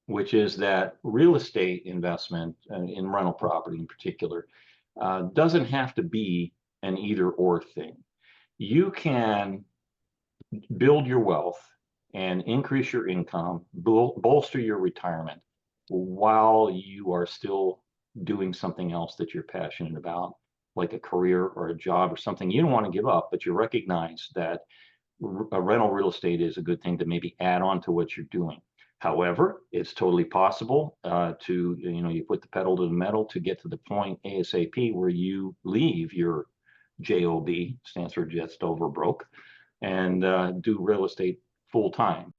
which is that real estate investment in rental property in particular doesn't have to be an either or thing. You can build your wealth and increase your income, bolster your retirement while you are still doing something else that you're passionate about, like a career or a job or something you don't want to give up, but you recognize that a rental real estate is a good thing to maybe add on to what you're doing. However, it's totally possible to, you put the pedal to the metal to get to the point ASAP where you leave your JOB, stands for just over broke, and do real estate full time.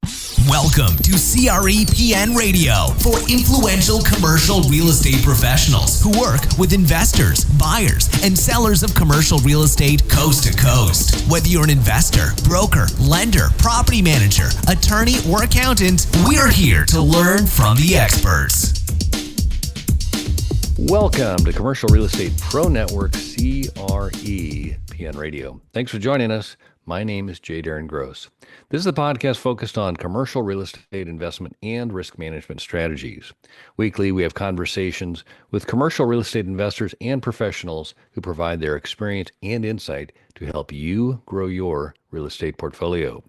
Welcome to CRE PN Radio for influential commercial real estate professionals who work with investors, buyers, and sellers of commercial real estate coast to coast. Whether you're an investor, broker, lender, property manager, attorney, or accountant, we're here to learn from the experts. Welcome to Commercial Real Estate Pro Network CRE PN Radio. Thanks for joining us. My name is J. Darren Gross. This is a podcast focused on commercial real estate investment and risk management strategies. Weekly, we have conversations with commercial real estate investors and professionals who provide their experience and insight to help you grow your real estate portfolio.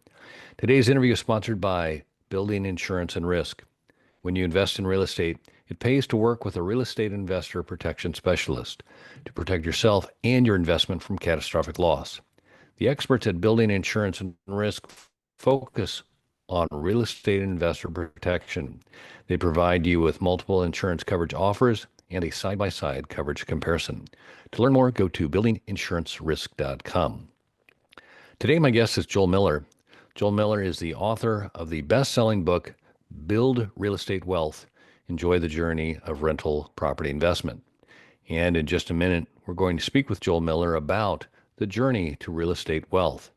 Today's interview is sponsored by Building Insurance and Risk. When you invest in real estate, it pays to work with a real estate investor protection specialist to protect yourself and your investment from catastrophic loss. The experts at Building Insurance and Risk focus on real estate investor protection. They provide you with multiple insurance coverage offers and a side-by-side coverage comparison. To learn more, go to buildinginsurancerisk.com. Today, my guest is Joel Miller. Joel Miller is the author of the best-selling book, Build Real Estate Wealth, Enjoy the Journey of Rental Property Investment. And in just a minute, we're going to speak with Joel Miller about the journey to real estate wealth.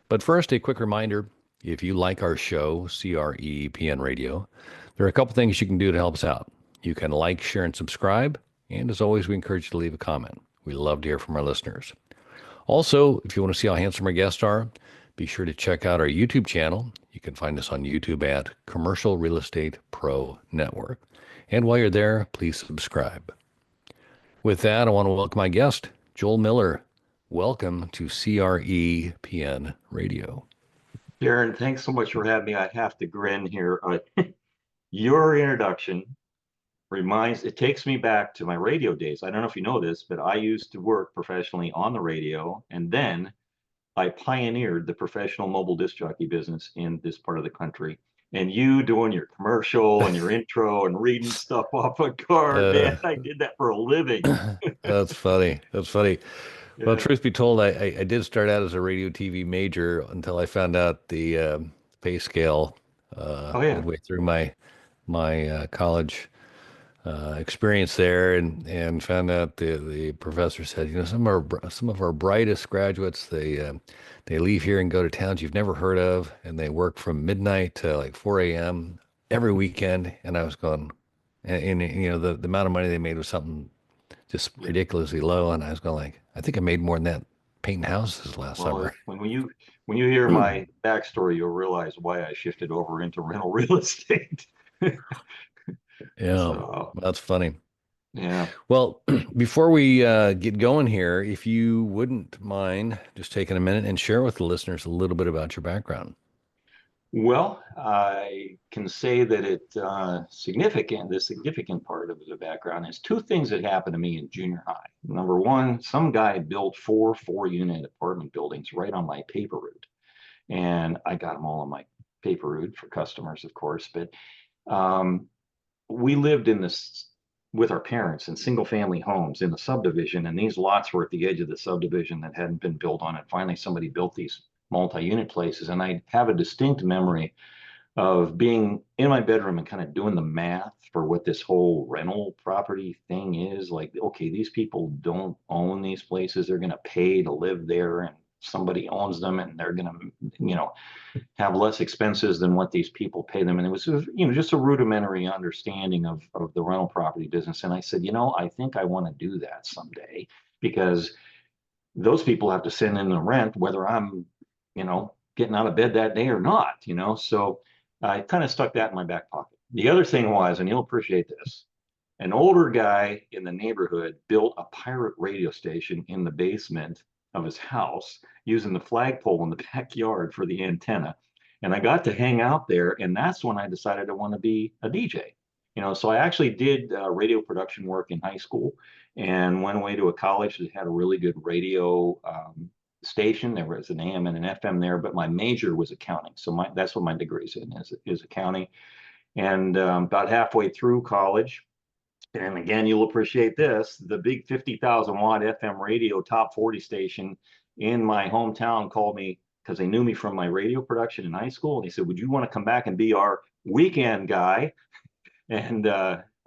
But first, a quick reminder, if you like our show, CRE PN Radio, there are a couple things you can do to help us out. You can like, share, and subscribe. And as always, we encourage you to leave a comment. We love to hear from our listeners. Also, if you want to see how handsome our guests are, be sure to check out our YouTube channel. You can find us on YouTube at Commercial Real Estate Pro Network. And while you're there, please subscribe. With that, I want to welcome my guest, Joel Miller. Welcome to CRE PN Radio. Darren, thanks so much for having me. I have to grin here. Your introduction it takes me back to my radio days. I don't know if you know this, but I used to work professionally on the radio, and then I pioneered the professional mobile disc jockey business in this part of the country. And you doing your commercial and your intro and reading stuff off a card, man, I did that for a living. That's funny. Well, truth be told, I did start out as a radio TV major until I found out the pay scale midway through my college experience there, and found out the professor said, some of our brightest graduates, they leave here and go to towns you've never heard of, and they work from midnight to like 4 a.m. every weekend. And I was going, and the amount of money they made was something just ridiculously low, and I was going like, I think I made more than that painting houses last summer. When you hear my backstory, you'll realize why I shifted over into rental real estate. Yeah, that's funny. Yeah. Well, before we get going here, if you wouldn't mind just taking a minute and share with the listeners a little bit about your background. Well, I can say that the significant part of the background is two things that happened to me in junior high. Number one, some guy built four-unit apartment buildings right on my paper route. And I got them all on my paper route for customers, of course. But we lived with our parents in single family homes in the subdivision. And these lots were at the edge of the subdivision that hadn't been built on. And finally, somebody built these multi-unit places, and I have a distinct memory of being in my bedroom and kind of doing the math for what this whole rental property thing is. Like, okay, these people don't own these places, they're going to pay to live there, and somebody owns them, and they're going to have less expenses than what these people pay them. And it was just a rudimentary understanding of the rental property business. And I said, I think I want to do that someday, because those people have to send in the rent whether I'm getting out of bed that day or not, so I kind of stuck that in my back pocket. The other thing was, and you'll appreciate this, an older guy in the neighborhood built a pirate radio station in the basement of his house using the flagpole in the backyard for the antenna. And I got to hang out there, and that's when I decided I want to be a DJ. So I actually did radio production work in high school and went away to a college that had a really good radio station. There was an AM and an FM there, but my major was accounting. So that's what my degree's in is accounting. And about halfway through college, and again, you'll appreciate this, the big 50,000 watt FM radio top 40 station in my hometown called me because they knew me from my radio production in high school. And they said, would you want to come back and be our weekend guy? And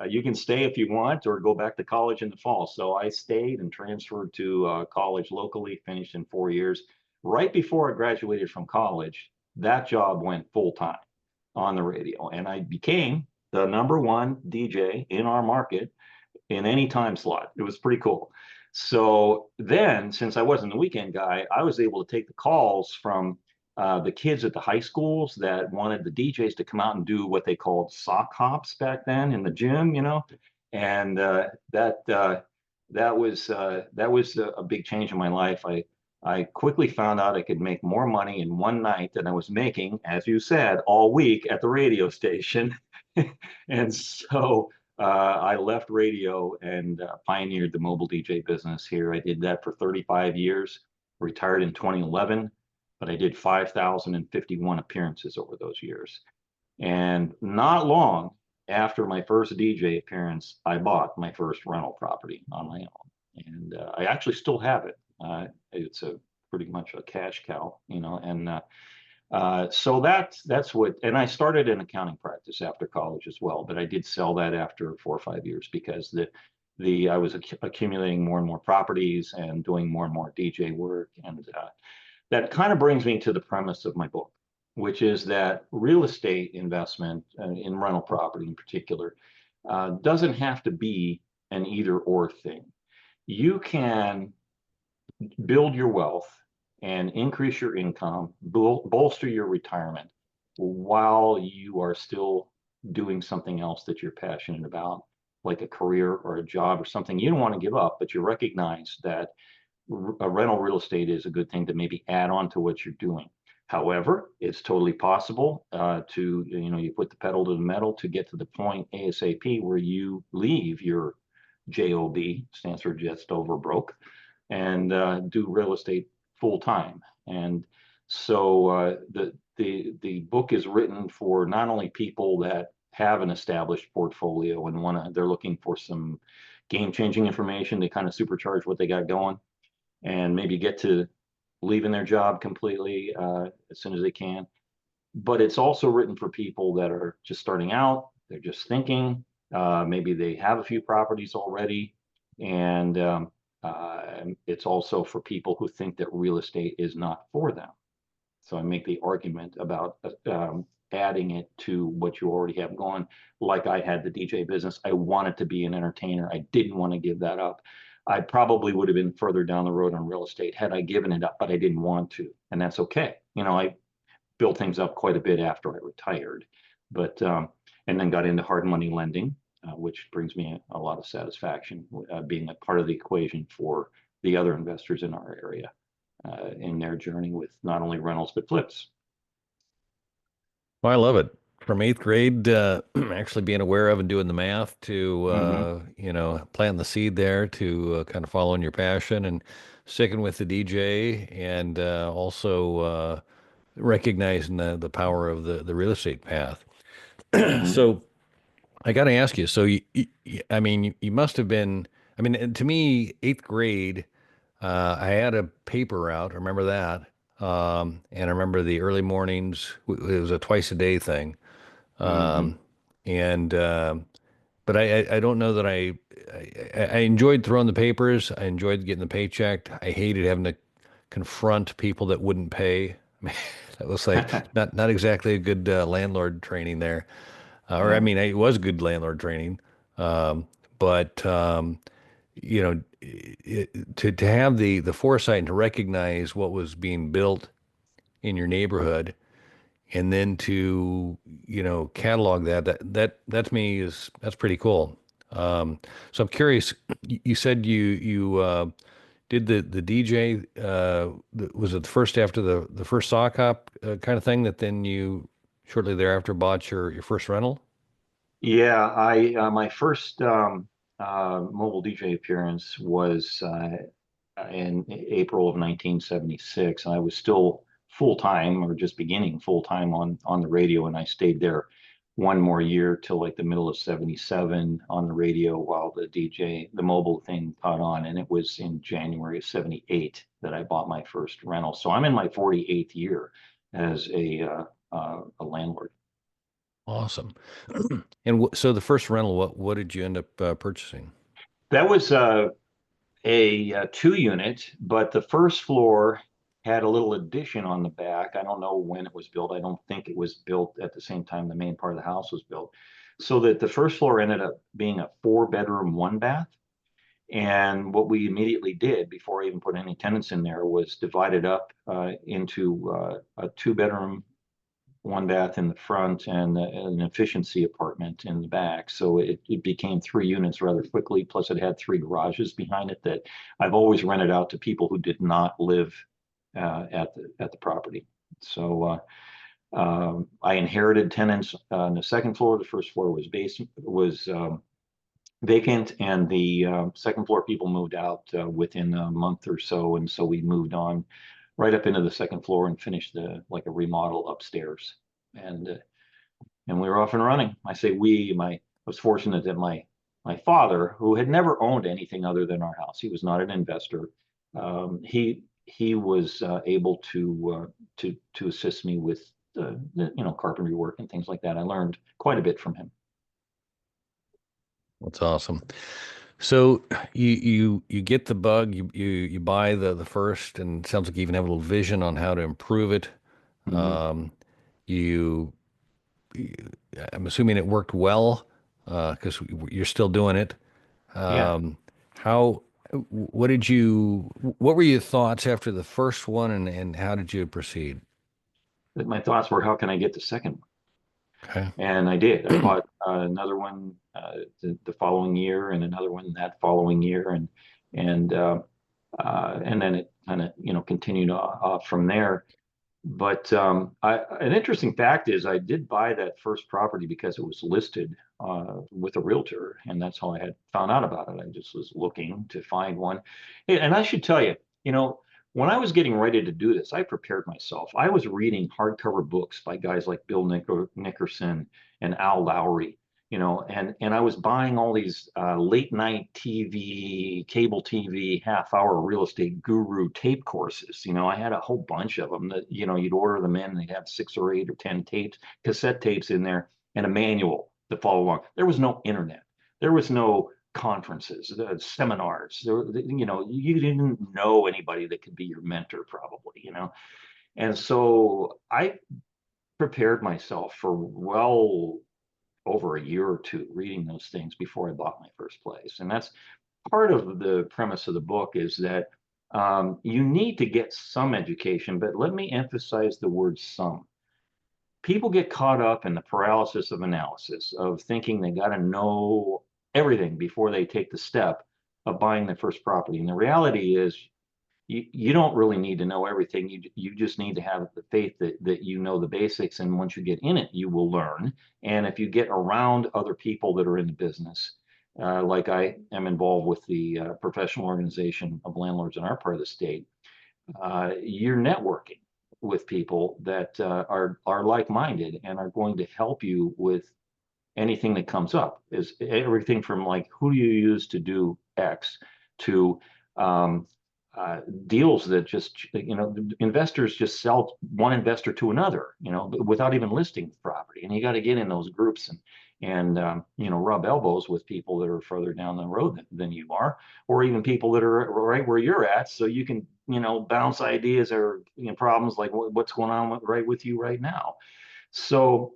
you can stay if you want or go back to college in the fall. So I stayed and transferred to college locally, finished in 4 years. Right before I graduated from college, that job went full time on the radio. And I became the number one DJ in our market in any time slot. It was pretty cool. So then, since I wasn't the weekend guy, I was able to take the calls from the kids at the high schools that wanted the DJs to come out and do what they called sock hops back then in the gym, and that was a big change in my life. I quickly found out I could make more money in one night than I was making, as you said, all week at the radio station. And so I left radio and pioneered the mobile DJ business here. I did that for 35 years, retired in 2011, but I did 5,051 appearances over those years. And not long after my first DJ appearance, I bought my first rental property on my own. And I actually still have it. It's pretty much a cash cow, and so that's what, and I started an accounting practice after college as well, but I did sell that after 4 or 5 years because I was accumulating more and more properties and doing more and more DJ work. And that kind of brings me to the premise of my book, which is that real estate investment in rental property in particular doesn't have to be an either or thing. You can build your wealth and increase your income, bolster your retirement while you are still doing something else that you're passionate about, like a career or a job or something you don't want to give up, but you recognize that a rental real estate is a good thing to maybe add on to what you're doing. However, it's totally possible to, you put the pedal to the metal to get to the point ASAP where you leave your JOB, stands for just over broke, and do real estate full time. And so the book is written for not only people that have an established portfolio and they're looking for some game-changing information to kind of supercharge what they got going and maybe get to leaving their job completely as soon as they can. But it's also written for people that are just starting out, they're just thinking, maybe they have a few properties already, and it's also for people who think that real estate is not for them. So I make the argument about adding it to what you already have going. Like I had the DJ business. I wanted to be an entertainer. I didn't want to give that up. I probably would have been further down the road on real estate had I given it up, but I didn't want to. And that's okay. I built things up quite a bit after I retired, but and then got into hard money lending, which brings me a lot of satisfaction being a part of the equation for the other investors in our area in their journey with not only rentals but flips. Well, I love it. From eighth grade, actually being aware of and doing the math to, planting the seed there to kind of following your passion and sticking with the DJ and also recognizing the power of the real estate path. So I got to ask you, so I mean, you must have been, I mean, to me, eighth grade, I had a paper route. I remember that. And I remember the early mornings, it was a twice a day thing. And, but I don't know that I enjoyed throwing the papers. I enjoyed getting the paycheck. I hated having to confront people that wouldn't pay. That was like not exactly a good landlord training there. Or I mean, it was good landlord training. But to have the foresight and to recognize what was being built in your neighborhood and then to, catalog that to me that's pretty cool. So I'm curious, you said you did the DJ, was it the first after the first sock hop kind of thing that then you shortly thereafter bought your first rental? Yeah, I my first mobile DJ appearance was in April of 1976. I was still full time or just beginning full time on the radio, and I stayed there one more year till like the middle of 77 on the radio while the mobile thing caught on. And it was in January of 78 that I bought my first rental. So I'm in my 48th year as a landlord. Awesome. And so the first rental, what did you end up purchasing? That was a two unit, but the first floor had a little addition on the back. I don't know when it was built. I don't think it was built at the same time the main part of the house was built. So that the first floor ended up being a 4 bedroom, 1 bath. And what we immediately did before I even put any tenants in there was divide it up into a 2 bedroom, 1 bath in the front and an efficiency apartment in the back. So it became 3 units rather quickly. Plus, it had 3 garages behind it that I've always rented out to people who did not live at the property. So I inherited tenants on the second floor. The first floor was vacant, and the second floor people moved out within a month or so, and so we moved on right up into the second floor and finished like a remodel upstairs, and and we were off and running. I say I was fortunate that my father, who had never owned anything other than our house, he was not an investor. He was able to assist me with carpentry work and things like that. I learned quite a bit from him. That's awesome. So you get the bug, you buy the first, and it sounds like you even have a little vision on how to improve it. Mhm. Um, you, I'm assuming it worked well, because you're still doing it. Yeah. Um, how, what were your thoughts after the first one, and how did you proceed? My thoughts were, how can I get the second one? Okay. And I did. I bought another one the following year, and another one that following year, and then it kind of continued off from there. But an interesting fact is I did buy that first property because it was listed with a realtor, and that's how I had found out about it. I just was looking to find one. And I should tell you, you know, when I was getting ready to do this, I prepared myself. I was reading hardcover books by guys like Bill Nickerson and Al Lowry, and I was buying all these late night TV, cable TV, half-hour real estate guru tape courses. I had a whole bunch of them that, you'd order them in, and they'd have 6 or 8 or 10 tapes, cassette tapes in there, and a manual to follow along. There was no internet. There was no conferences, seminars. You didn't know anybody that could be your mentor, probably. And so I prepared myself for well over a year or two reading those things before I bought my first place. And that's part of the premise of the book, is that you need to get some education, but let me emphasize the word some. People get caught up in the paralysis of analysis, of thinking they got to know everything before they take the step of buying their first property. And the reality is, you don't really need to know everything. You just need to have the faith that you know the basics, and once you get in it, you will learn. And if you get around other people that are in the business, like I am involved with the professional organization of landlords in our part of the state, you're networking with people that are like-minded and are going to help you with anything that comes up. Is everything from, like, who do you use to do X, to um, deals that just, investors just sell one investor to another, without even listing the property. And you got to get in those groups and rub elbows with people that are further down the road than you are, or even people that are right where you're at, so you can, bounce ideas or problems like what's going on right with you right now. So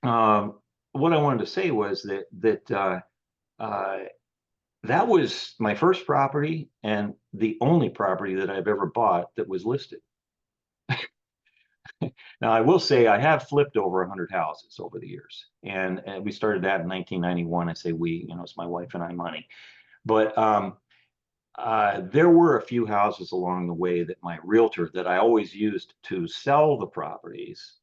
what I wanted to say was uh, that was my first property and the only property that I've ever bought that was listed. Now, I will say I have flipped over 100 houses over the years, and we started that in 1991. I say we, it's my wife and I money, but there were a few houses along the way that my realtor that I always used to sell the properties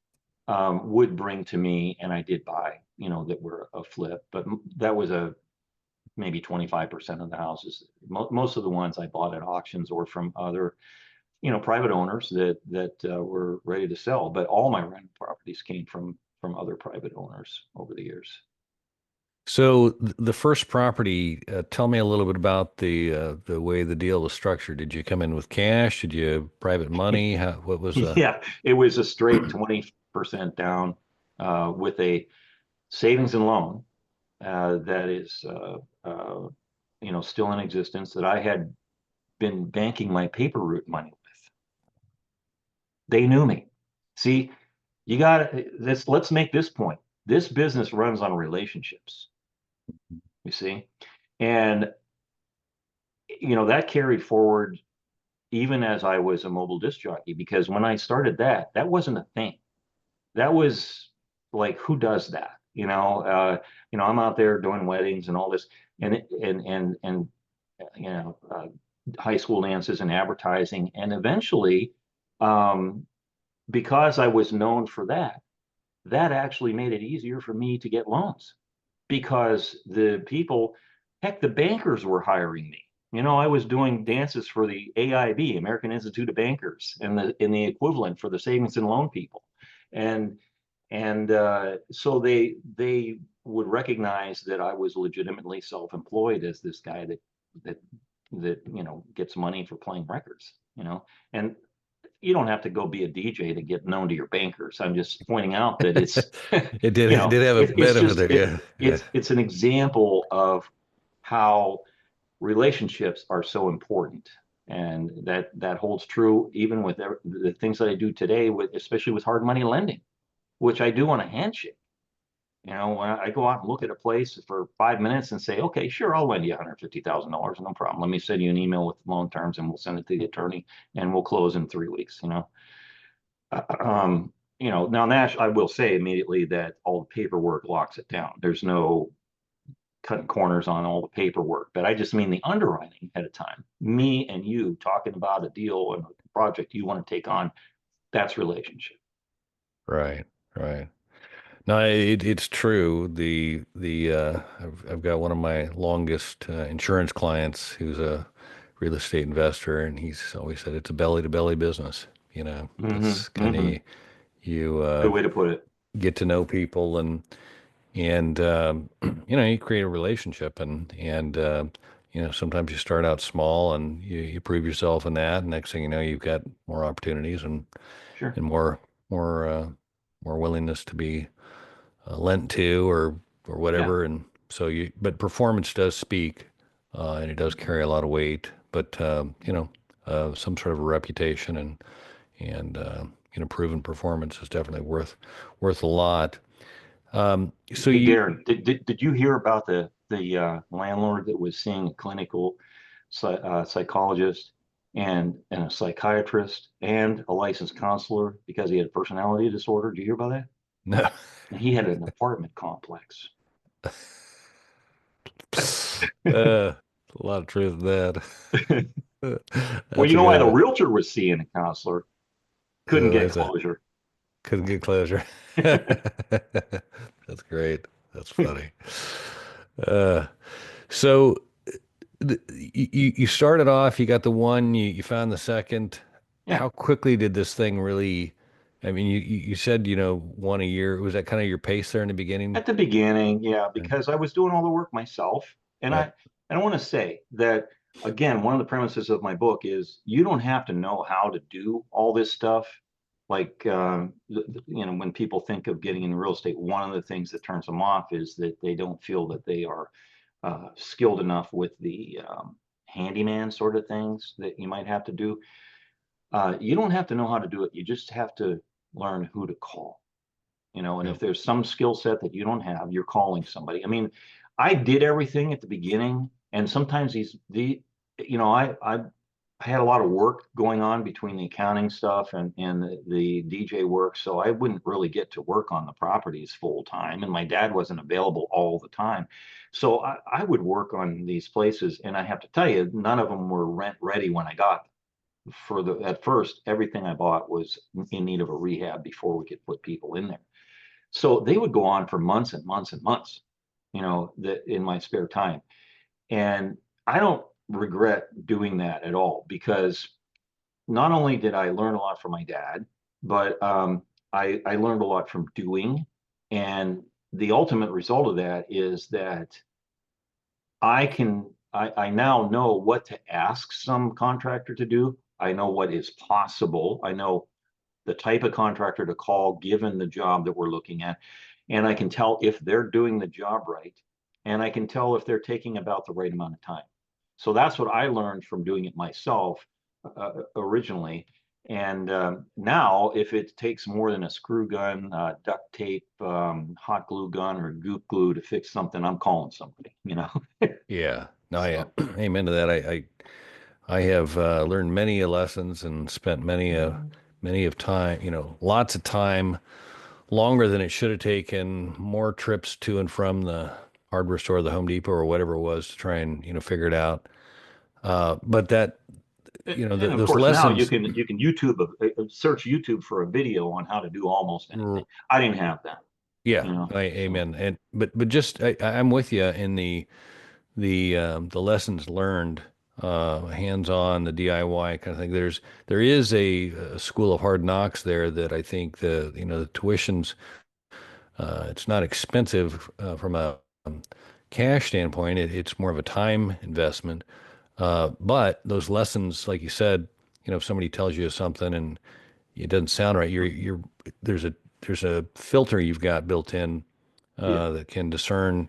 would bring to me, and I did buy, that were a flip, but that was maybe 25% of the houses. Most of the ones I bought at auctions or from other, private owners that were ready to sell. But all my rental properties came from other private owners over the years. So the first property, tell me a little bit about the way the deal was structured. Did you come in with cash? Did you have private money? What was Yeah, it was a straight 20% down with a savings and loan that is still in existence that I had been banking my paper route money with. They knew me. See, you got this. Let's make this point. This business runs on relationships, you see, and that carried forward even as I was a mobile disc jockey, because when I started that wasn't a thing. That was like, who does that? I'm out there doing weddings and all this, and you know, uh, high school dances and advertising, and eventually, um, because I was known for that, that actually made it easier for me to get loans because the people, heck, the bankers were hiring me. I was doing dances for the AIB, American Institute of Bankers, and the equivalent for the savings and loan people, and so they would recognize that I was legitimately self-employed as this guy that gets money for playing records. And you don't have to go be a DJ to get known to your bankers. I'm just pointing out that it's it did have a it's benefit just there, yeah. Yeah. it's an example of how relationships are so important, and that holds true even with the things that I do today, with especially with hard money lending, which I do on a handshake. When I go out and look at a place for 5 minutes and say, okay, sure, I'll lend you $150,000, no problem. Let me send you an email with loan terms, and we'll send it to the attorney, and we'll close in 3 weeks. Now Nash, I will say immediately that all the paperwork locks it down. There's no cutting corners on all the paperwork, but I just mean the underwriting ahead of time. Me and you talking about a deal and a project you want to take on, that's relationship. Right, right. No, it's true. I've got one of my longest insurance clients who's a real estate investor, and he's always said it's a belly to belly business. That's kind Mm-hmm. of you Good way to put it. get to know people, and you create a relationship, and sometimes you start out small and you prove yourself in that, and next thing you know, you've got more opportunities Sure. and more willingness to be lent to or Yeah. whatever. And so but performance does speak, and it does carry a lot of weight. But some sort of a reputation and proven performance is definitely worth a lot. So Hey, you Darren, did you hear about the landlord that was seeing a clinical psychologist and a psychiatrist and a licensed counselor because he had a personality disorder? Did you hear about that? no. And he had an apartment complex. A lot of truth in that. Well, That's a why good the one. realtor was seeing a counselor, couldn't Why get is that? closure. Couldn't get closure. That's great. That's funny. Uh, so you started off, you got the one, you found the second. Yeah. How quickly did this thing really? I mean, you said, one a year. Was that kind of your pace there in the beginning? At the beginning, yeah, Yeah. because I was doing all the work myself. And Right. I want to say that again, one of the premises of my book is you don't have to know how to do all this stuff. Like when people think of getting into real estate, one of the things that turns them off is that they don't feel that they are skilled enough with the handyman sort of things that you might have to do. You don't have to know how to do it. You just have to learn who to call. And Yeah. if there's some skill set that you don't have, you're calling somebody. I mean, I did everything at the beginning, and sometimes I I had a lot of work going on between the accounting stuff and the DJ work, so I wouldn't really get to work on the properties full time, and my dad wasn't available all the time. So I would work on these places, and I have to tell you, none of them were rent ready when I got them. At first, everything I bought was in need of a rehab before we could put people in there. So they would go on for months and months and months, that in my spare time. And I don't regret doing that at all because not only did I learn a lot from my dad, but I learned a lot from doing. And the ultimate result of that is that I now know what to ask some contractor to do. I know what is possible. I know the type of contractor to call given the job that we're looking at. And I can tell if they're doing the job right. And I can tell if they're taking about the right amount of time. So that's what I learned from doing it myself originally. And now, if it takes more than a screw gun, duct tape, hot glue gun, or goop glue to fix something, I'm calling somebody. Yeah. No, I So, amen to that. I have learned many lessons and spent many of time, lots of time, longer than it should have taken, more trips to and from the hardware store, the Home Depot, or whatever it was to try and figure it out. But that and of those course, now you lessons. can search YouTube for a video on how to do almost anything. I didn't have that, Yeah, you know. So amen. And but just I'm with you in the lessons learned, hands-on, the DIY kind of thing. There is a school of hard knocks there that I think the tuition's it's not expensive from a cash standpoint. It's more of a time investment. But those lessons, like you said, if somebody tells you something and it doesn't sound right, you're there's a filter you've got built in yeah. that can discern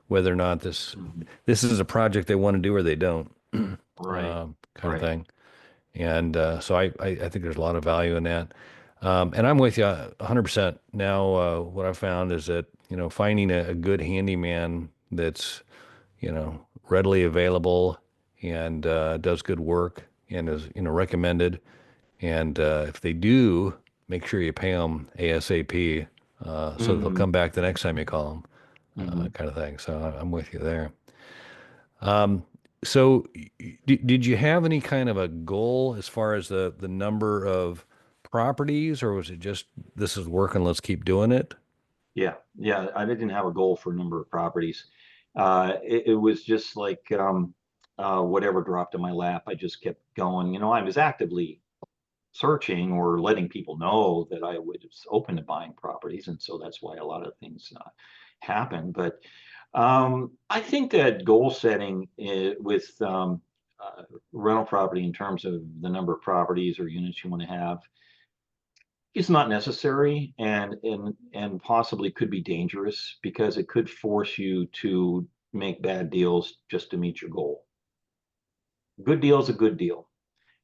whether or not Mhm. this is a project they want to do or they don't, Right, kind of right. thing. And so I think there's a lot of value in that. And I'm with you 100%. Now, what I've found is that, finding a good handyman that's, readily available and does good work and is, recommended. And if they do, make sure you pay them ASAP so that they'll Hmm. come back the next time you call them, Hmm. kind of thing. So I'm with you there. Um, so did you have any kind of a goal as far as the number of properties, or was it just this is working, let's keep doing it? Yeah, yeah. I didn't have a goal for a number of properties. It was just like whatever dropped in my lap. I just kept going. I was actively searching or letting people know that I was open to buying properties, and so that's why a lot of things happen. But I think that goal setting with rental property in terms of the number of properties or units you want to have is not necessary, and possibly could be dangerous because it could force you to make bad deals just to meet your goal. Good deal is a good deal,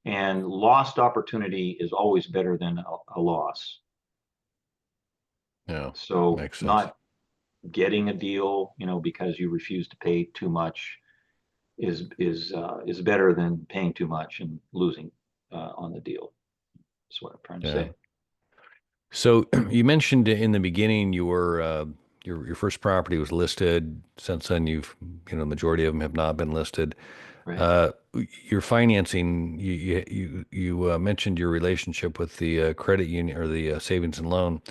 and lost opportunity is always better than a loss. Yeah, So makes sense. not getting a deal, because you refuse to pay too much is better than paying too much and losing on the deal. That's what I'm trying to Yeah. say. So you mentioned in the beginning you were your first property was listed. Since then, the majority of them have not been listed. Right. Uh, your financing, you mentioned your relationship with the credit union or the savings and loan.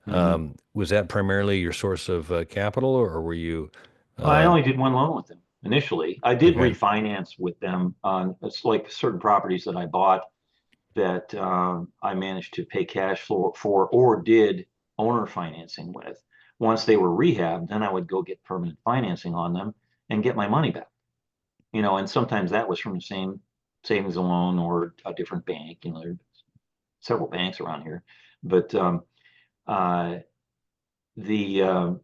Hmm. Was that primarily your source of capital, or were you? I Uh, only did one loan with them initially. I did okay. refinance with them on it's like certain properties that I bought that I managed to pay cash for or did owner financing with. Once they were rehabbed, then I would go get permanent financing on them and get my money back. And sometimes that was from the same savings and loan or a different bank. There are several banks around here, but uh, the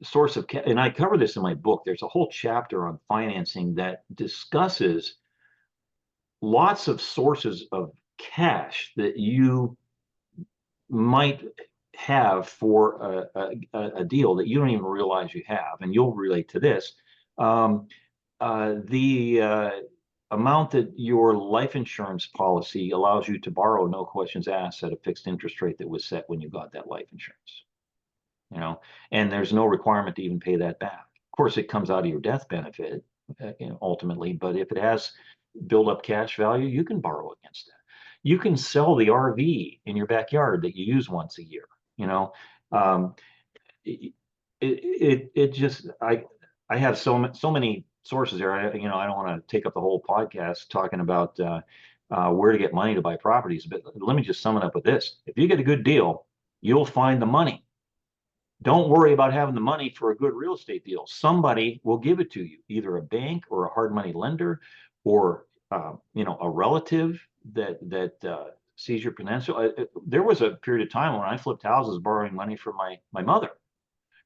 source of and I cover this in my book. There's a whole chapter on financing that discusses lots of sources of cash that you might have for a deal that you don't even realize you have, and you'll relate to this. The amount that your life insurance policy allows you to borrow, no questions asked, at a fixed interest rate that was set when you got that life insurance. You know, and there's no requirement to even pay that back. Of course, it comes out of your death benefit, ultimately, but if it has build up cash value, you can borrow against that. You can sell the RV in your backyard that you use once a year. You know, um, it just I have so many sources there. I don't want to take up the whole podcast talking about where to get money to buy properties, but let me just sum it up with this: if you get a good deal, you'll find the money. Don't worry about having the money for a good real estate deal. Somebody will give it to you, either a bank or a hard money lender, or a relative that sees your potential. There was a period of time when I flipped houses borrowing money from my mother,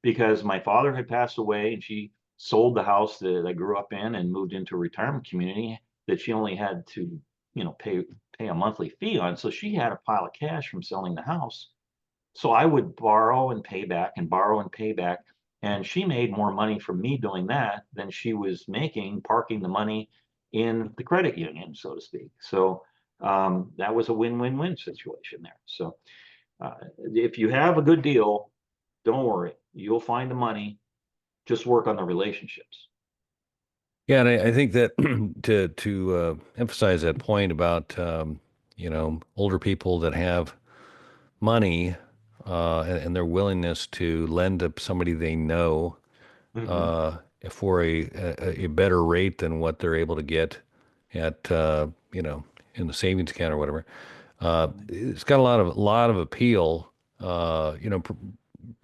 because my father had passed away and she sold the house that I grew up in and moved into a retirement community that she only had to pay a monthly fee on. So she had a pile of cash from selling the house. So I would borrow and pay back and borrow and pay back. And she made more money from me doing that than she was making parking the money in the credit union, so to speak. So that was a win-win-win situation there. So if you have a good deal, don't worry, you'll find the money. Just work on the relationships. Yeah, and I think that to emphasize that point about older people that have money and their willingness to lend to somebody they know Mhm. uh, for a better rate than what they're able to get at in the savings account or whatever. It's got a lot of appeal.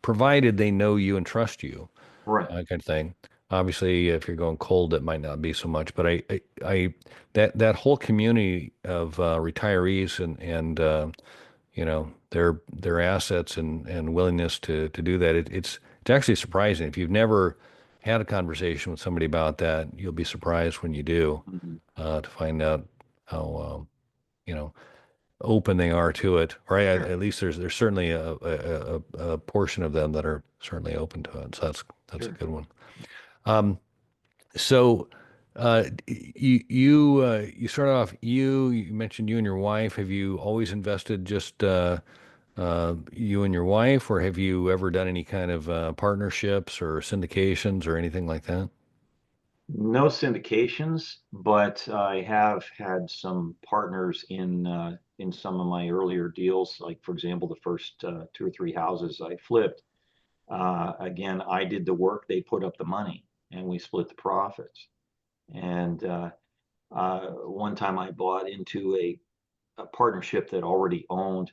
Provided they know you and trust you, Right. kind of thing. Obviously, if you're going cold, it might not be so much. But I that whole community of retirees and their assets and willingness to do that. It's actually surprising. If you've never had a conversation with somebody about that, you'll be surprised when you do Mhm. to find out how open they are to it. Or Sure. at least there's certainly a portion of them that are certainly open to it. So that's a Sure. good one. Um, so you started off. You mentioned you and your wife. Have you always invested just you and your wife, or have you ever done any kind of partnerships or syndications or anything like that? No syndications, but I have had some partners in some of my earlier deals. Like, for example, the first two or three houses I flipped. Again, I did the work, they put up the money, and we split the profits. And one time I bought into a partnership that already owned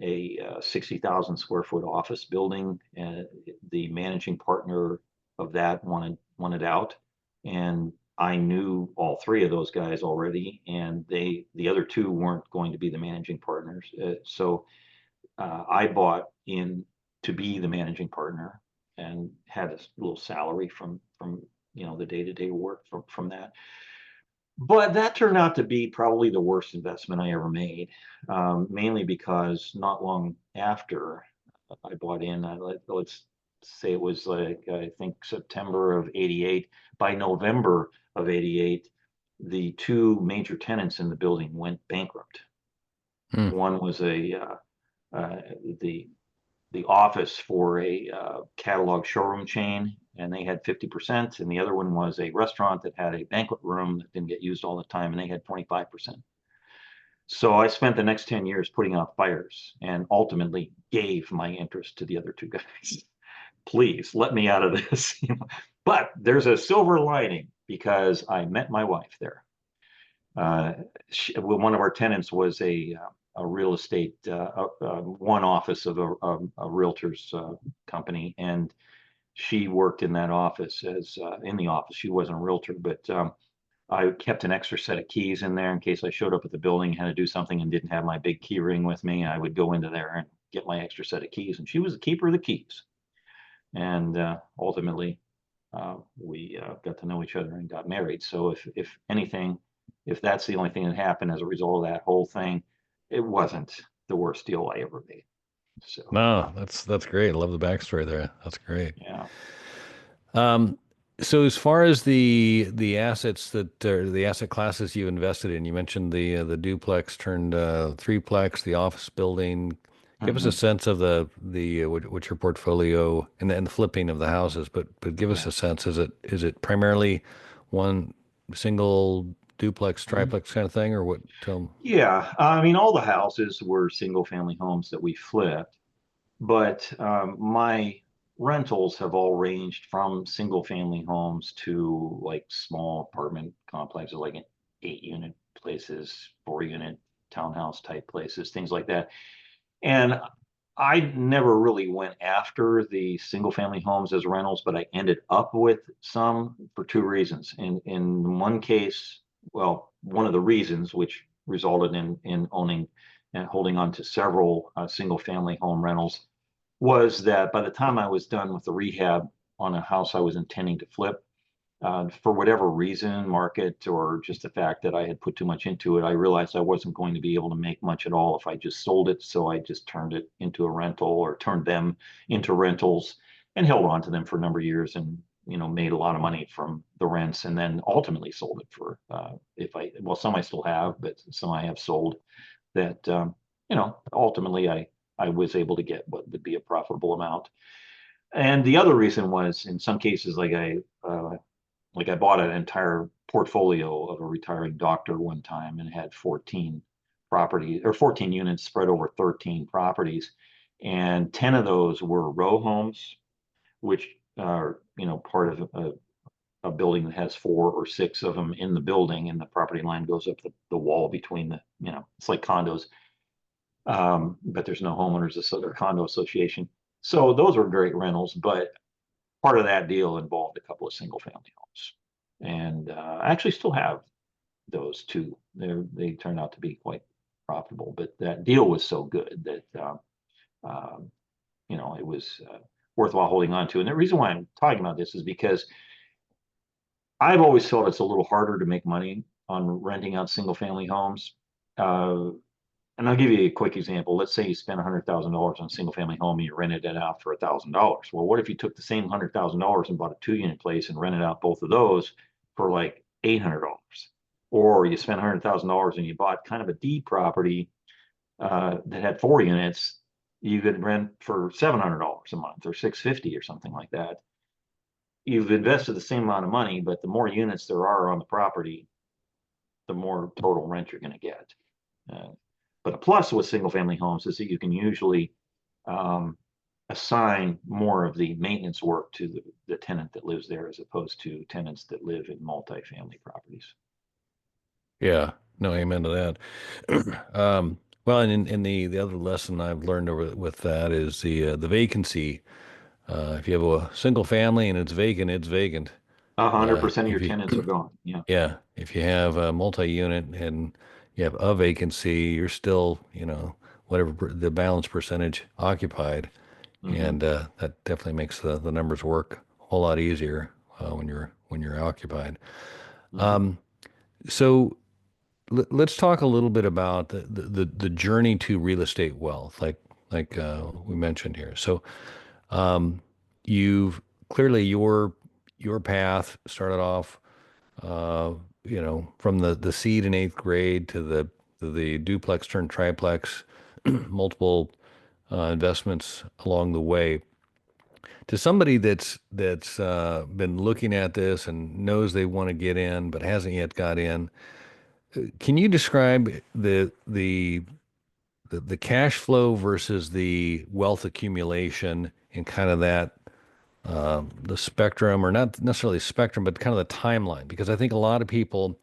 a 60,000 square foot office building, and the managing partner of that wanted out, and I knew all three of those guys already, and the other two weren't going to be the managing partners. So I bought in to be the managing partner and had a little salary from the day-to-day work from that. But that turned out to be probably the worst investment I ever made, mainly because not long after I bought in, let's say it was like, I think September of '88. By November of '88, the two major tenants in the building went bankrupt. Hmm. One was uh, the the office for a catalog showroom chain, and they had 50%, and the other one was a restaurant that had a banquet room that didn't get used all the time, and they had 25%. So I spent the next 10 years putting out fires and ultimately gave my interest to the other two guys. Please let me out of this. But there's a silver lining because I met my wife there. Well, one of our tenants was a real estate, one office of a realtor's company, and she worked in that office as in the office. She wasn't a realtor, but I kept an extra set of keys in there in case I showed up at the building, had to do something, and didn't have my big key ring with me. I would go into there and get my extra set of keys, and she was the keeper of the keys. And ultimately, we got to know each other and got married. So if anything, if that's the only thing that happened as a result of that whole thing, it wasn't the worst deal I ever made. So No, that's great. I love the backstory there. That's great. yeah. Um, So as far as the assets that the asset classes you invested in, you mentioned the duplex turned threeplex, the office building. Give us a Mhm. sense of the what's your portfolio and the flipping of the houses, but give us Yeah. a sense. Is it primarily one single duplex, Mhm. triplex kind of thing, or what? Yeah, I mean, all the houses were single family homes that we flipped, but my rentals have all ranged from single family homes to like small apartment complexes, like 8 unit places, 4 unit townhouse type places, things like that. And I never really went after the single family homes as rentals, but I ended up with some for two reasons. In one case, well, one of the reasons which resulted in owning and holding on to several single family home rentals was that by the time I was done with the rehab on a house I was intending to flip, for whatever reason, market or just the fact that I had put too much into it, I realized I wasn't going to be able to make much at all if I just sold it. So I just turned it into a rental or turned them into rentals and held on to them for a number of years and made a lot of money from the rents and then ultimately sold it for if I well some I still have, but some I have sold that ultimately I was able to get what would be a profitable amount. And the other reason was in some cases like I bought an entire portfolio of a retiring doctor one time and had 14 properties or 14 units spread over 13 properties. And 10 of those were row homes, which are, part of a building that has 4 or 6 of them in the building and the property line goes up the wall between it's like condos. But there's no homeowners or condo association. So those were great rentals, but part of that deal involved a couple of single family homes. And I actually still have those two. They turned out to be quite profitable, but that deal was so good that um, it was worthwhile holding on to. And the reason why I'm talking about this is because I've always felt it's a little harder to make money on renting out single family homes. Uh, and I'll give you a quick example. Let's say you spend $100,000 on a single family home and you rented it out for $1,000. Well, what if you took the same $100,000 and bought a 2 unit place and rented out both of those for like $800? Or you spent $100,000 and you bought kind of a D property that had 4 units, you could rent for $700 a month or 650 or something like that. You've invested the same amount of money, but the more units there are on the property, the more total rent you're going to get. Uh, but a plus with single family homes is that you can usually um, assign more of the maintenance work to the tenant that lives there as opposed to tenants that live in multifamily properties. Yeah, no, amen to that. Well, and in the other lesson I've learned over with that is the vacancy. If you have a single family and it's vacant, it's vacant. 100% of your If you tenants are gone. Yeah. Yeah, if you have a multi-unit and you have a vacancy, you're still, whatever the balance percentage occupied, Hmm. and that definitely makes the numbers work a whole lot easier when you're occupied. Hmm. So let's talk a little bit about the journey to real estate wealth, like we mentioned here. So you've clearly your path started off uh, from the seed in eighth grade to the duplex turned triplex, multiple investments along the way. To somebody that's been looking at this and knows they want to get in but hasn't yet got in, can you describe the cash flow versus the wealth accumulation and kind of that the spectrum, or not necessarily spectrum, but kind of the timeline? Because I think a lot of people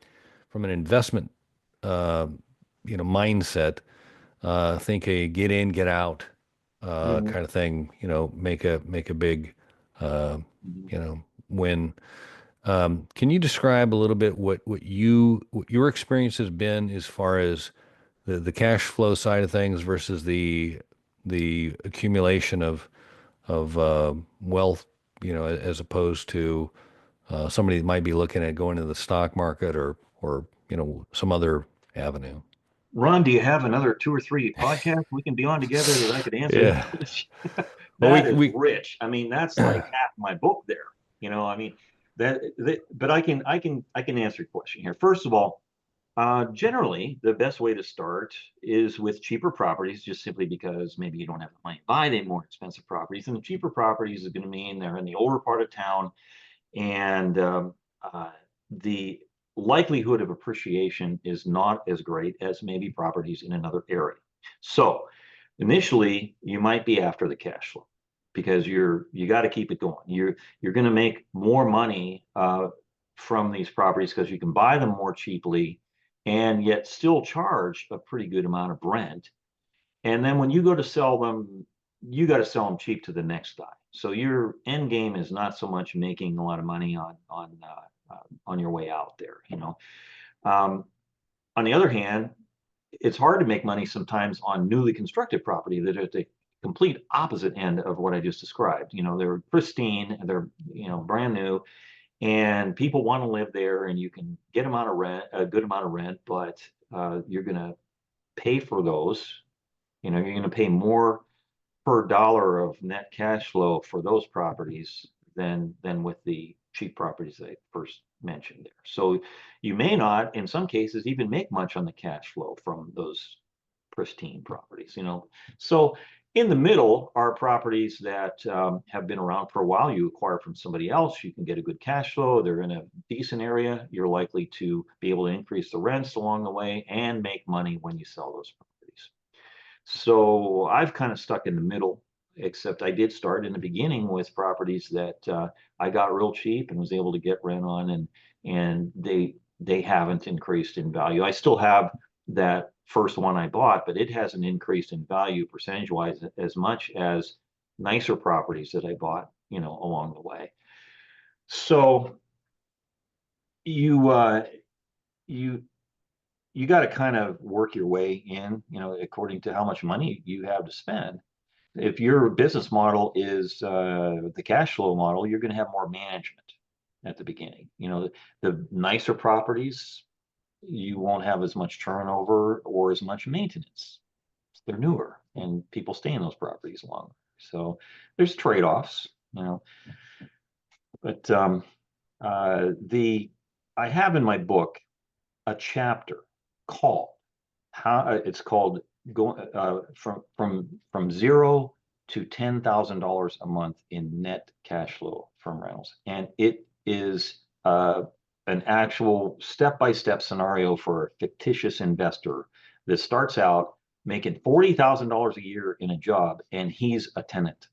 from an investment uh, mindset, think a get in, get out Hmm. kind of thing. Make a big uh, Hmm. win. Can you describe a little bit what your experience has been as far as the cash flow side of things versus the accumulation of wealth, as opposed to somebody that might be looking at going into the stock market or some other avenue. Ron, do you have another 2 or 3 podcasts we can be on together that I could answer that Yeah. question? Well, That we is we rich. I mean, that's like half my book there. I mean, But I can answer your question here. First of all, generally, the best way to start is with cheaper properties, just simply because maybe you don't have the money to buy the more expensive properties. And the cheaper properties is going to mean they're in the older part of town, and the likelihood of appreciation is not as great as maybe properties in another area. So initially, you might be after the cash flow because you got to keep it going. You're going to make more money from these properties because you can buy them more cheaply and yet still charge a pretty good amount of rent. And then when you go to sell them, you got to sell them cheap to the next guy. So your end game is not so much making a lot of money on your way out there. On the other hand, it's hard to make money sometimes on newly constructed property that are at the complete opposite end of what I just described. They're pristine, they're brand new, and people want to live there, and you can get them out of rent, a good amount of rent, but you're going to pay for those. You're going to pay more per dollar of net cash flow for those properties than with the cheap properties I first mentioned there. So you may not, in some cases, even make much on the cash flow from those pristine properties. So in the middle are properties that have been around for a while. You acquire from somebody else, you can get a good cash flow. They're in a decent area. You're likely to be able to increase the rents along the way and make money when you sell those properties. So I've kind of stuck in the middle, except I did start in the beginning with properties that I got real cheap and was able to get rent on, and they haven't increased in value. I still have that first one I bought, but it hasn't increased in value percentage-wise as much as nicer properties that I bought, along the way. So you got to kind of work your way in, according to how much money you have to spend. If your business model is the cash flow model, you're going to have more management at the beginning. The nicer properties, you won't have as much turnover or as much maintenance. They're newer and people stay in those properties longer. So there's trade-offs, but I have in my book a chapter called going from zero to $10,000 a month in net cash flow from rentals, and it is an actual step-by-step scenario for a fictitious investor that starts out making $40,000 a year in a job, and he's a tenant,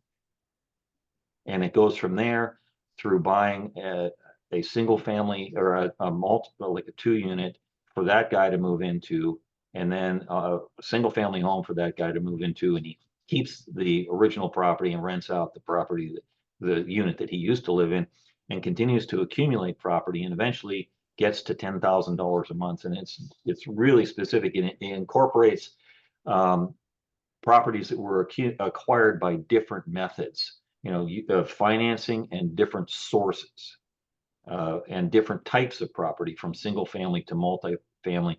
and it goes from there through buying a single family or a multiple, like a 2-unit for that guy to move into, and then a single family home for that guy to move into, and he keeps the original property and rents out the property, the unit that he used to live in, and continues to accumulate property, and eventually gets to $10,000 a month. And it's really specific, and it incorporates properties that were acquired by different methods, of financing and different sources. And different types of property, from single family to multi-family,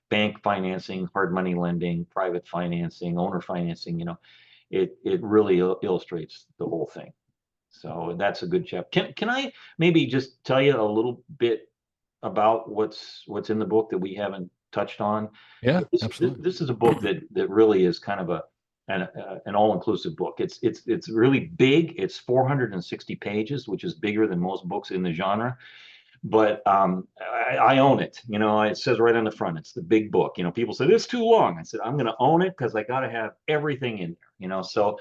bank financing, hard money lending, private financing, owner financing. It really illustrates the whole thing. So that's a good chapter. Can I maybe just tell you a little bit about what's in the book that we haven't touched on? Yeah, absolutely. This is a book that really is kind of an all-inclusive book. It's really big. It's 460 pages, which is bigger than most books in the genre. But I own it. It says right on the front, it's the big book. People say it's too long. I said I'm going to own it because I got to have everything in there. So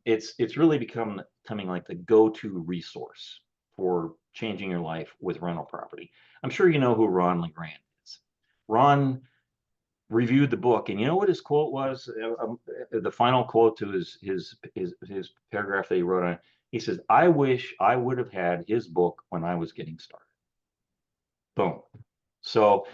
it's really becoming like the go-to resource for changing your life with rental property. I'm sure you know who Ron LeGrand is. Ron reviewed the book, and you know what his quote was? The final quote to his paragraph that he wrote on it. He says, "I wish I would have had his book when I was getting started." Boom. So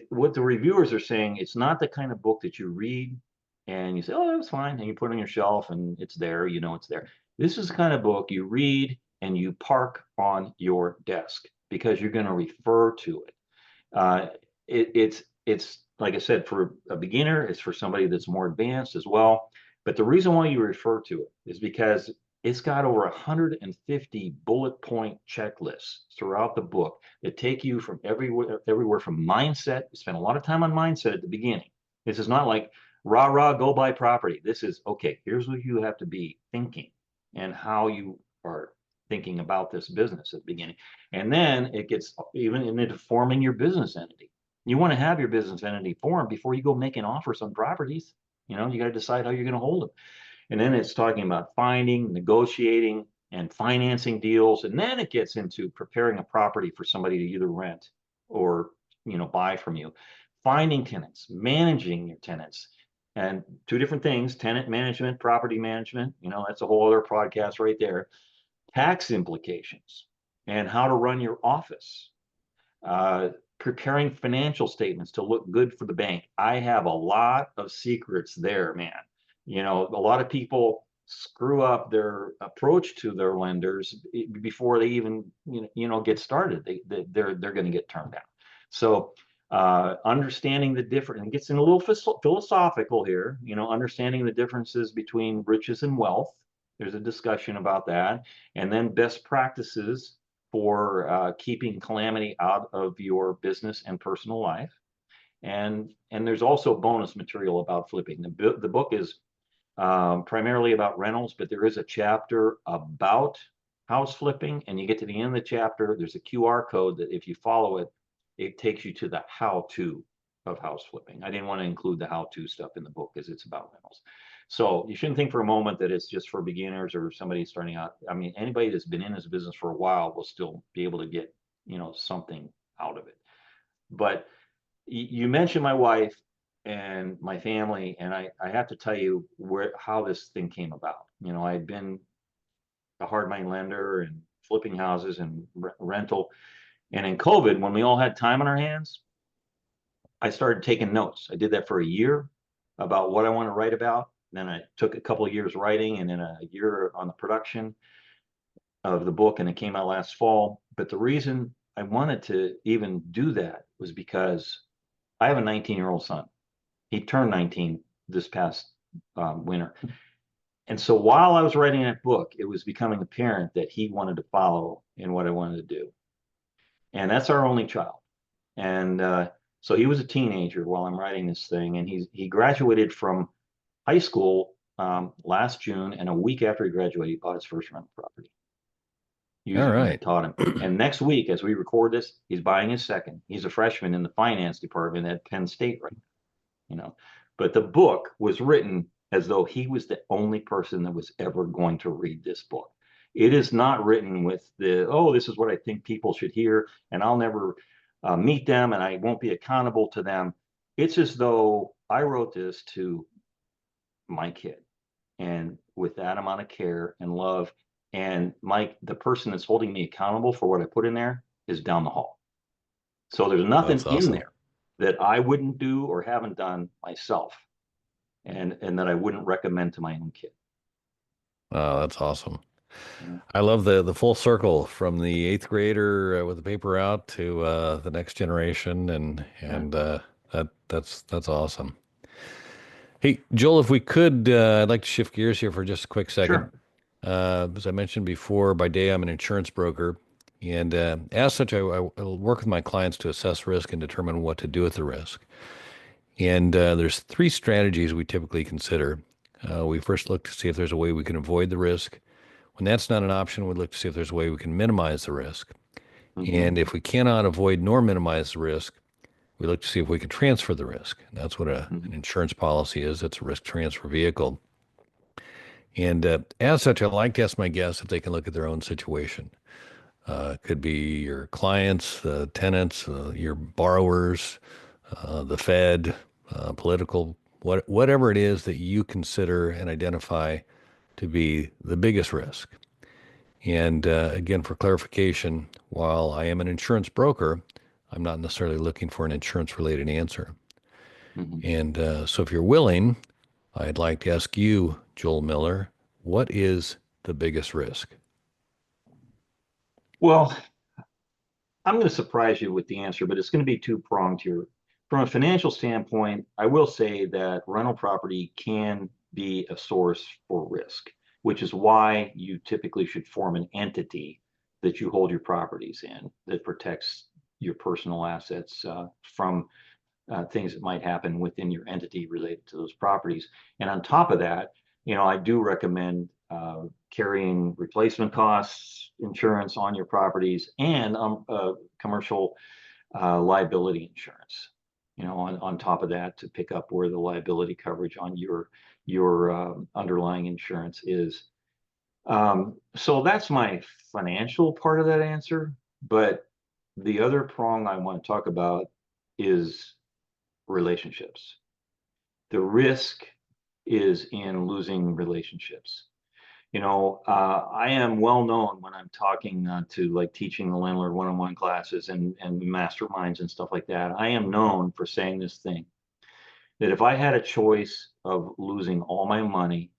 what the reviewers are saying, it's not the kind of book that you read and you say, "Oh, that's fine," and you put it on your shelf and it's there, it's there. This is the kind of book you read and you park on your desk because you're going to refer to it. It's like I said, for a beginner, it's for somebody that's more advanced as well. But the reason why you refer to it is because It's got over 150 bullet point checklists throughout the book that take you from everywhere from mindset. We spend a lot of time on mindset at the beginning. This is not like rah rah go buy property. This is okay. Here's what you have to be thinking and how you are thinking about this business at the beginning. And then it gets even into forming your business entity. You want to have your business entity formed before you go making offers on properties. You got to decide how you're going to hold them. And then it's talking about finding, negotiating, and financing deals. And then it gets into preparing a property for somebody to either rent or buy from you. Finding tenants, managing your tenants, and two different things: tenant management, property management. That's a whole other podcast right there. Tax implications and how to run your office. Preparing financial statements to look good for the bank. I have a lot of secrets there, man. A lot of people screw up their approach to their lenders before they even get started. They're going to get turned down. So understanding the difference, and gets in a little philosophical here. Understanding the differences between riches and wealth. There's a discussion about that, and then best practices for keeping calamity out of your business and personal life. And there's also bonus material about flipping. The book is primarily about rentals, but there is a chapter about house flipping, and you get to the end of the chapter, there's a QR code that if you follow it, it takes you to the how-to of house flipping. I didn't want to include the how-to stuff in the book because it's about rentals. So you shouldn't think for a moment that it's just for beginners or somebody starting out. I mean, anybody that's been in this business for a while will still be able to get, something out of it. But you mentioned my wife and my family, and I have to tell you how this thing came about. I had been a hard money lender and flipping houses and rental. And in COVID, when we all had time on our hands, I started taking notes. I did that for a year about what I want to write about. Then I took a couple of years writing and then a year on the production of the book, and it came out last fall. But the reason I wanted to even do that was because I have a 19-year-old son. He turned 19 this past winter. And so while I was writing that book, it was becoming apparent that he wanted to follow in what I wanted to do. And that's our only child. And so he was a teenager while I'm writing this thing. And he graduated from high school last June. And a week after he graduated, he bought his first rental property. Using what I taught him. And next week, as we record this, he's buying his second. He's a freshman in the finance department at Penn State right now. But the book was written as though he was the only person that was ever going to read this book. It is not written with this is what I think people should hear, and I'll never meet them, and I won't be accountable to them. It's as though I wrote this to my kid, and with that amount of care and love. And Mike, the person that's holding me accountable for what I put in there, is down the hall. So there's nothing in there that I wouldn't do or haven't done myself, and that I wouldn't recommend to my own kid. Oh, that's awesome. I love the full circle from the eighth grader with the paper out to the next generation, and that's awesome. Hey, Joel, if we could, I'd like to shift gears here for just a quick second. Sure. As I mentioned before, by day I'm an insurance broker, and as such, I work with my clients to assess risk and determine what to do with the risk. And there's three strategies we typically consider. We first look to see if there's a way we can avoid the risk. When that's not an option, we look to see if there's a way we can minimize the risk. Mm-hmm. And if we cannot avoid nor minimize the risk, we look to see if we can transfer the risk. That's what an insurance policy is. It's a risk transfer vehicle. And as such, I like to ask my guests if they can look at their own situation. It could be your clients, tenants, your borrowers, the Fed, political, whatever it is that you consider and identify to be the biggest risk. And again, for clarification, while I am an insurance broker, I'm not necessarily looking for an insurance-related answer. Mm-hmm. And so if you're willing, I'd like to ask you, Joel Miller, what is the biggest risk? Well, I'm going to surprise you with the answer, but it's going to be two-pronged here. From a financial standpoint, I will say that rental property can be a source for risk. which is why you typically should form an entity that you hold your properties in that protects your personal assets from things that might happen within your entity related to those properties. And on top of that, I do recommend carrying replacement costs insurance on your properties and commercial liability insurance. On top of that, to pick up where the liability coverage on your underlying insurance is. So that's my financial part of that answer. But the other prong I want to talk about is relationships. The risk is in losing relationships. I am well known when I'm talking to like teaching the landlord one-on-one classes and masterminds and stuff like that. I am known for saying this thing, that if I had a choice of losing all my money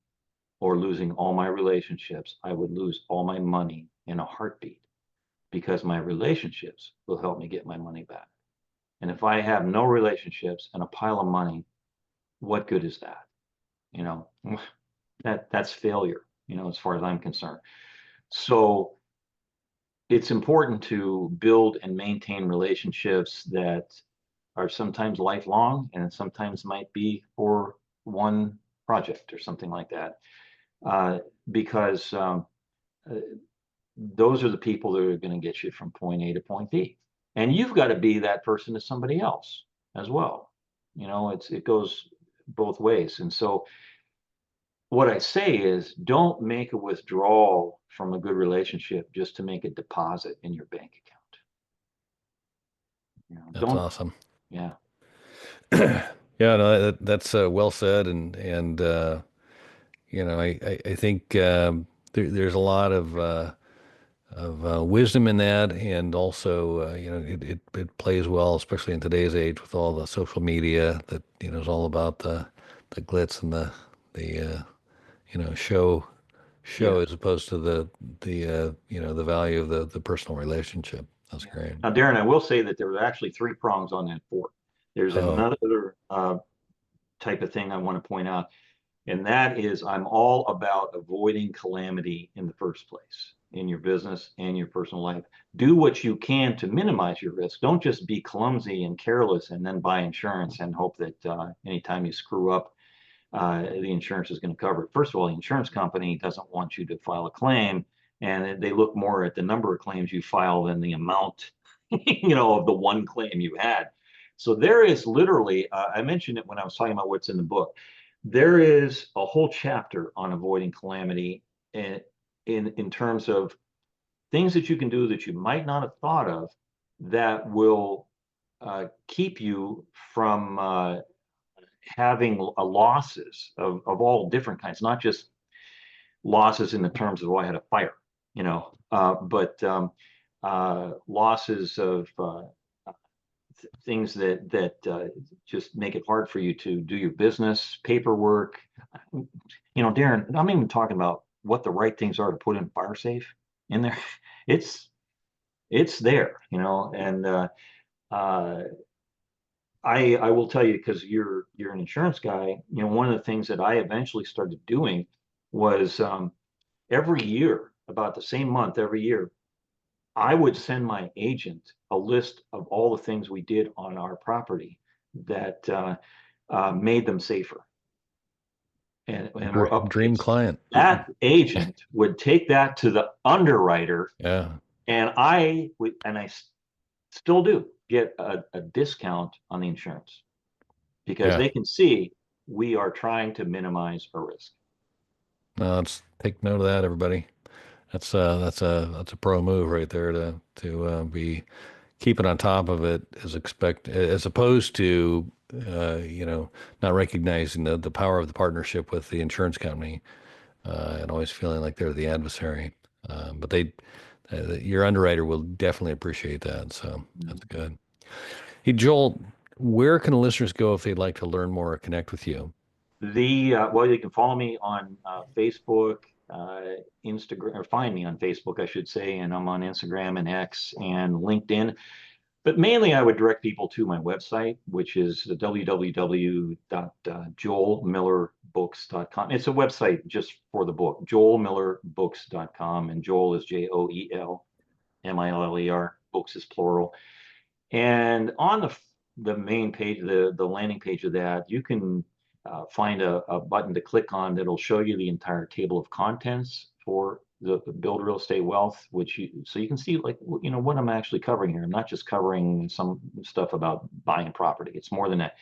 or losing all my relationships, I would lose all my money in a heartbeat, because my relationships will help me get my money back. And if I have no relationships and a pile of money, what good is that? That's failure, as far as I'm concerned. So it's important to build and maintain relationships that are sometimes lifelong and sometimes might be for one project or something like that. Because those are the people that are going to get you from point A to point B. And you've got to be that person to somebody else as well. It goes both ways. And so what I say is, don't make a withdrawal from a good relationship just to make a deposit in your bank account. That's awesome. Yeah. Yeah, no, that's well said. And I think there's a lot of wisdom in that, and also it plays well, especially in today's age with all the social media that is all about the glitz and the show Yeah. as opposed to the value of the personal relationship. That's great. Now, Darren, I will say that there are actually three prongs on that fork. There's another type of thing I want to point out, and that is, I'm all about avoiding calamity in the first place, in your business and your personal life. Do what you can to minimize your risk. Don't just be clumsy and careless and then buy insurance and hope that anytime you screw up, the insurance is going to cover it. First of all, the insurance company doesn't want you to file a claim, and they look more at the number of claims you file than the amount, of the one claim you had. So there is literally, I mentioned it when I was talking about what's in the book. There is a whole chapter on avoiding calamity in terms of things that you can do that you might not have thought of that will keep you from having losses of all different kinds, not just losses in the terms of, oh, I had a fire, but losses of things that just make it hard for you to do your business, paperwork. Darren, I'm even talking about what the right things are to put in fire safe in there. It's there, and I will tell you, because you're an insurance guy, one of the things that I eventually started doing was every year, about the same month every year, I would send my agent a list of all the things we did on our property that made them safer. And we're up dream client. That agent would take that to the underwriter. Yeah. And I still do get a discount on the insurance, because they can see we are trying to minimize our risk. Let's take note of that, everybody. That's a pro move right there to be keeping on top of it as opposed to not recognizing the power of the partnership with the insurance company and always feeling like they're the adversary. But your underwriter will definitely appreciate that. So that's good. Hey, Joel, where can listeners go if they'd like to learn more or connect with you? Well, you can follow me on Facebook, Instagram, or find me on Facebook, I should say, and I'm on Instagram and X and LinkedIn. But mainly I would direct people to my website, which is www.joelmillerbooks.com. It's a website just for the book, joelmillerbooks.com, and Joel is JoelMiller, books is plural. And on the main page, the landing page of that, you can find a button to click on that'll show you the entire table of contents for the Build Real Estate Wealth, so you can see, like, what I'm actually covering here. I'm not just covering some stuff about buying property. It's more than that.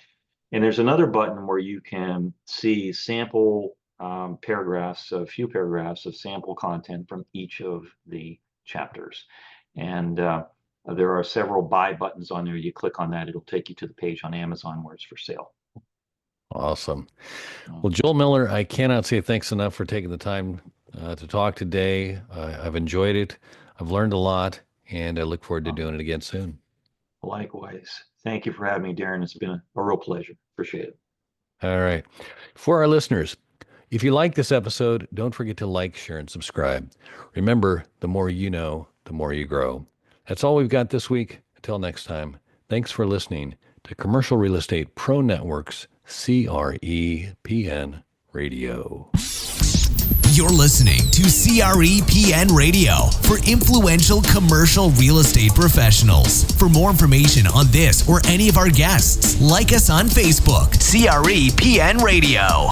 And there's another button where you can see sample paragraphs, a few paragraphs of sample content from each of the chapters. And there are several buy buttons on there. You click on that, it'll take you to the page on Amazon where it's for sale. Awesome. Well, Joel Miller, I cannot say thanks enough for taking the time to talk today. I've enjoyed it. I've learned a lot, and I look forward to doing it again soon. Likewise. Thank you for having me, Darren. It's been a real pleasure. Appreciate it. All right. For our listeners, if you like this episode, don't forget to like, share, and subscribe. Remember, the more you know, the more you grow. That's all we've got this week. Until next time, thanks for listening to Commercial Real Estate Pro Network's CRE PN Radio. You're listening to CRE PN Radio for influential commercial real estate professionals. For more information on this or any of our guests, like us on Facebook, CRE PN Radio.